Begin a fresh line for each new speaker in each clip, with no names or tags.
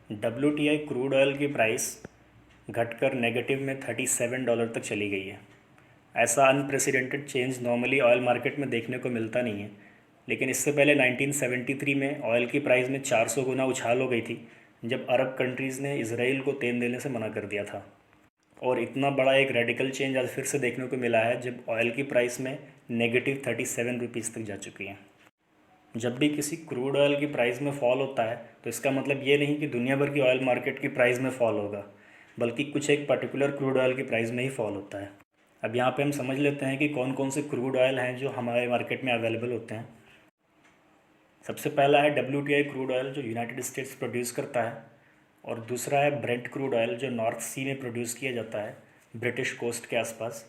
WTI crude oil की price घटकर negative में $37 तक चली गई है। ऐसा unprecedented change normally oil market में देखने को मिलता नहीं है, लेकिन इससे पहले 1973 में ऑयल की प्राइस में 400 गुना उछाल हो गई थी, जब अरब कंट्रीज़ ने इसराइल को तेल देने से मना कर दिया था। और इतना बड़ा एक रेडिकल चेंज आज फिर से देखने को मिला है, जब ऑयल की प्राइस में नेगेटिव ₹37 तक जा चुकी है। जब भी किसी क्रूड ऑयल की प्राइस में फॉल होता है तो इसका मतलब ये नहीं कि दुनिया भर की ऑयल मार्केट की प्राइस में फॉल होगा, बल्कि कुछ एक पर्टिकुलर क्रूड ऑयल की प्राइस में ही फॉल होता है। अब यहाँ पे हम समझ लेते हैं कि कौन कौन से क्रूड ऑयल हैं जो हमारे मार्केट में अवेलेबल होते हैं। सबसे पहला है WTI क्रूड ऑयल, जो यूनाइटेड स्टेट्स प्रोड्यूस करता है, और दूसरा है ब्रेंट क्रूड ऑयल, जो नॉर्थ सी में प्रोड्यूस किया जाता है, ब्रिटिश कोस्ट के आसपास।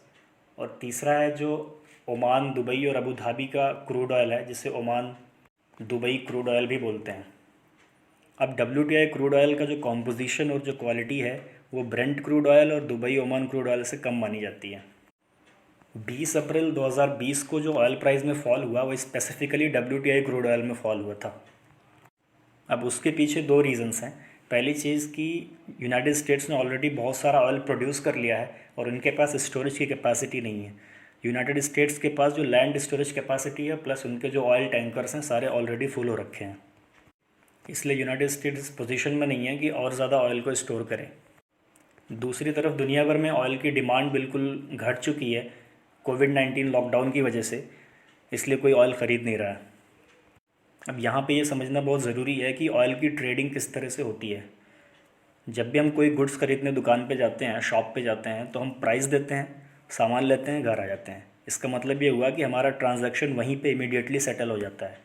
और तीसरा है जो ओमान, दुबई और अबू धाबी का क्रूड ऑयल है, जिसे ओमान दुबई क्रूड ऑयल भी बोलते हैं। अब WTI क्रूड ऑयल का जो कॉम्पोजिशन और जो क्वालिटी है वो ब्रेंट क्रूड ऑयल और दुबई ओमान क्रूड ऑयल से कम मानी जाती है। 20 अप्रैल 2020 को जो ऑयल प्राइस में फॉल हुआ वो स्पेसिफिकली WTI क्रूड ऑयल में फॉल हुआ था। अब उसके पीछे दो रीज़न्स हैं। पहली चीज़ कि यूनाइटेड स्टेट्स ने ऑलरेडी बहुत सारा ऑयल प्रोड्यूस कर लिया है और उनके पास स्टोरेज की कैपेसिटी नहीं है। यूनाइटेड स्टेट्स के पास जो लैंड स्टोरेज कैपेसिटी है प्लस उनके जो ऑयल टैंकर्स हैं सारे ऑलरेडी फुल हो रखे हैं, इसलिए यूनाइटेड स्टेट्स पोजीशन में नहीं है कि और ज़्यादा ऑयल को स्टोर करें। दूसरी तरफ दुनिया भर में ऑयल की डिमांड बिल्कुल घट चुकी है कोविड-19 लॉकडाउन की वजह से, इसलिए कोई ऑयल ख़रीद नहीं रहा है। अब यहाँ पे ये समझना बहुत ज़रूरी है कि ऑयल की ट्रेडिंग किस तरह से होती है। जब भी हम कोई गुड्स खरीदने दुकान पे जाते हैं, शॉप पे जाते हैं, तो हम प्राइस देते हैं, सामान लेते हैं, घर आ जाते हैं। इसका मतलब ये हुआ कि हमारा ट्रांजैक्शन वहीं पे इमीडिएटली सेटल हो जाता है।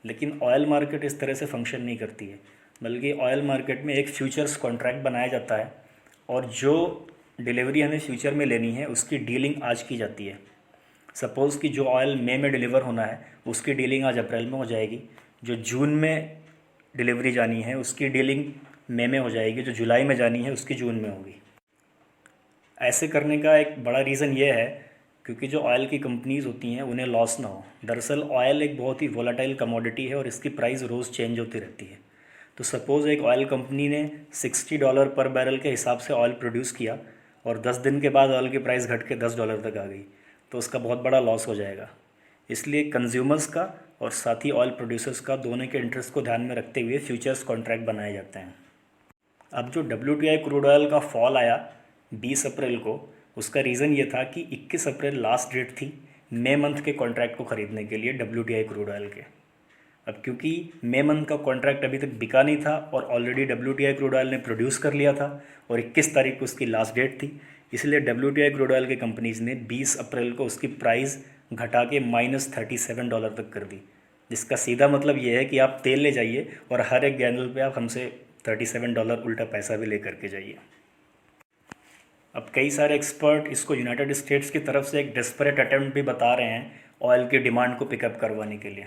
लेकिन ऑयल मार्केट इस तरह से फंक्शन नहीं करती है, बल्कि ऑयल मार्केट में एक फ्यूचर्स कॉन्ट्रैक्ट बनाया जाता है और जो डिलीवरी हमें फ्यूचर में लेनी है उसकी डीलिंग आज की जाती है। सपोज़ कि जो ऑयल मई में डिलीवर होना है उसकी डीलिंग आज अप्रैल में हो जाएगी, जो जून में डिलीवरी जानी है उसकी डीलिंग मई में हो जाएगी, जो जुलाई में जानी है उसकी जून में होगी। ऐसे करने का एक बड़ा रीज़न ये है क्योंकि जो ऑयल की कंपनीज़ होती हैं उन्हें लॉस ना हो। दरअसल ऑयल एक बहुत ही वोलेटाइल कमोडिटी है और इसकी प्राइस रोज़ चेंज होती रहती है। तो सपोज़ एक ऑयल कंपनी ने $60 पर बैरल के हिसाब से ऑयल प्रोड्यूस किया और 10 दिन के बाद ऑयल की प्राइस घट के $10 तक आ गई, तो उसका बहुत बड़ा लॉस हो जाएगा। इसलिए कंज्यूमर्स का और साथ ही ऑयल प्रोड्यूसर्स का दोनों के इंटरेस्ट को ध्यान में रखते हुए फ्यूचर्स कॉन्ट्रैक्ट बनाए जाते हैं। अब जो WTI क्रूड ऑयल का फॉल आया 20 अप्रैल को, उसका रीज़न ये था कि 21 अप्रैल लास्ट डेट थी मई मंथ के कॉन्ट्रैक्ट को ख़रीदने के लिए WTI क्रूड ऑयल के। अब क्योंकि मई मंथ का कॉन्ट्रैक्ट अभी तक बिका नहीं था और ऑलरेडी WTI क्रूड ऑयल ने प्रोड्यूस कर लिया था और 21 तारीख को उसकी लास्ट डेट थी, इसलिए WTI क्रूड ऑयल के कंपनीज़ ने 20 अप्रैल को उसकी प्राइस घटा के -$37 तक कर दी, जिसका सीधा मतलब ये है कि आप तेल ले जाइए और हर एक गैलन पे आप हमसे $37 उल्टा पैसा भी ले करके जाइए। अब कई सारे एक्सपर्ट इसको यूनाइटेड स्टेट्स की तरफ से एक डेस्परेट अटेम्प्ट भी बता रहे हैं ऑयल की डिमांड को पिकअप करवाने के लिए।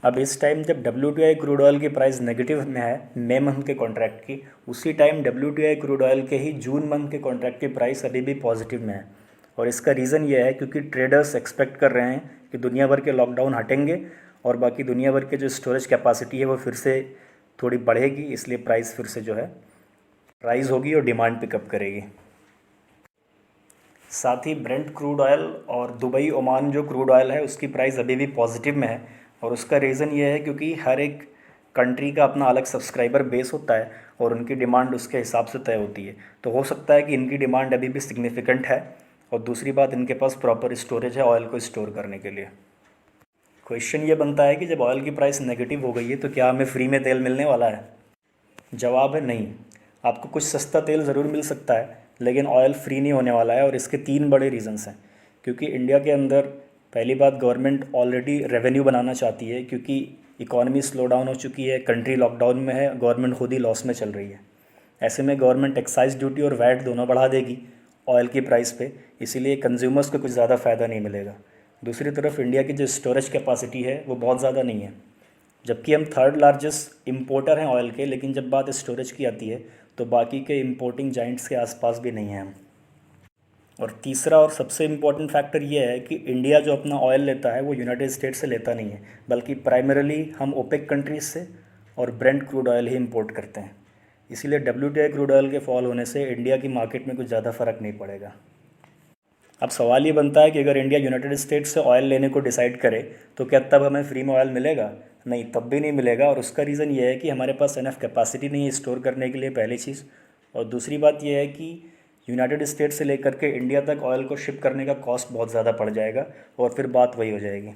अब इस टाइम जब WTI क्रूड ऑयल की प्राइस नेगेटिव में है मई मंथ के कॉन्ट्रैक्ट की, उसी टाइम WTI क्रूड ऑयल के ही जून मंथ के कॉन्ट्रैक्ट की प्राइस अभी भी पॉजिटिव में है। और इसका रीज़न ये है क्योंकि ट्रेडर्स एक्सपेक्ट कर रहे हैं कि दुनिया भर के लॉकडाउन हटेंगे और बाकी दुनिया भर के जो स्टोरेज कैपेसिटी है वो फिर से थोड़ी बढ़ेगी, इसलिए प्राइस फिर से जो है राइज होगी और डिमांड पिकअप करेगी। साथ ही ब्रेंट क्रूड ऑयल और दुबई ओमान जो क्रूड ऑयल है उसकी प्राइस अभी भी पॉजिटिव में है, और उसका रीज़न ये है क्योंकि हर एक कंट्री का अपना अलग सब्सक्राइबर बेस होता है और उनकी डिमांड उसके हिसाब से तय होती है। तो हो सकता है कि इनकी डिमांड अभी भी सिग्निफिकेंट है, और दूसरी बात इनके पास प्रॉपर स्टोरेज है ऑयल को स्टोर करने के लिए। क्वेश्चन ये बनता है कि जब ऑयल की प्राइस नेगेटिव हो गई है तो क्या हमें फ्री में तेल मिलने वाला है? जवाब है नहीं। आपको कुछ सस्ता तेल ज़रूर मिल सकता है, लेकिन ऑयल फ्री नहीं होने वाला है, और इसके 3 बड़े रीज़न्स हैं। क्योंकि इंडिया के अंदर पहली बात गवर्नमेंट ऑलरेडी रेवेन्यू बनाना चाहती है, क्योंकि इकॉनमी स्लो डाउन हो चुकी है, कंट्री लॉकडाउन में है, गवर्नमेंट खुद ही लॉस में चल रही है। ऐसे में गवर्नमेंट एक्साइज ड्यूटी और वैट दोनों बढ़ा देगी ऑयल की प्राइस पे, इसीलिए कंज्यूमर्स को कुछ ज़्यादा फ़ायदा नहीं मिलेगा। दूसरी तरफ इंडिया की जो स्टोरेज कैपेसिटी है वो बहुत ज़्यादा नहीं है, जबकि हम थर्ड लार्जेस्ट इम्पोर्टर हैं ऑयल के, लेकिन जब बात स्टोरेज की आती है तो बाकी के इम्पोर्टिंग जाइंट्स के आसपास भी नहीं हैं हम। और तीसरा और सबसे इम्पोर्टेंट फैक्टर ये है कि इंडिया जो अपना ऑयल लेता है वो यूनाइटेड स्टेट्स से लेता नहीं है, बल्कि प्राइमरली हम ओपेक कंट्रीज से और ब्रेंट क्रूड ऑयल ही इंपोर्ट करते हैं। इसीलिए WTI क्रूड ऑयल के फॉल होने से इंडिया की मार्केट में कुछ ज़्यादा फ़र्क नहीं पड़ेगा। अब सवाल ये बनता है कि अगर इंडिया यूनाइटेड स्टेट्स से ऑयल लेने को डिसाइड करे तो क्या तब हमें फ्री में ऑयल मिलेगा? नहीं, तब भी नहीं मिलेगा। और उसका रीज़न ये है कि हमारे पास इनफ कैपेसिटी नहीं है स्टोर करने के लिए, पहली चीज़। और दूसरी बात यह है कि यूनाइटेड स्टेट्स से लेकर के इंडिया तक ऑयल को शिप करने का कॉस्ट बहुत ज़्यादा पड़ जाएगा और फिर बात वही हो जाएगी।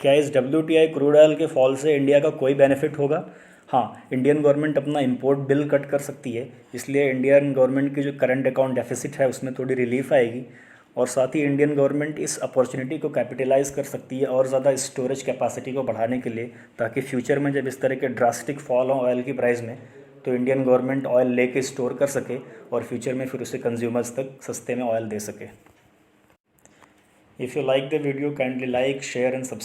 क्या इस WTI क्रूड ऑयल के फॉल से इंडिया का कोई बेनिफिट होगा? हाँ, इंडियन गवर्नमेंट अपना इंपोर्ट बिल कट कर सकती है, इसलिए इंडियन गवर्नमेंट की जो करंट अकाउंट डेफिसिट है उसमें थोड़ी रिलीफ आएगी। और साथ ही इंडियन गवर्नमेंट इस अपॉर्चुनिटी को कैपिटलाइज़ कर सकती है और ज़्यादा स्टोरेज कैपेसिटी को बढ़ाने के लिए, ताकि फ्यूचर में जब इस तरह के ड्रास्टिक फॉल हो ऑयल की प्राइस में तो इंडियन गवर्नमेंट ऑयल लेके स्टोर कर सके और फ्यूचर में फिर उसे कंज्यूमर्स तक सस्ते में ऑयल दे सके। If you like the video, kindly like, share and subscribe.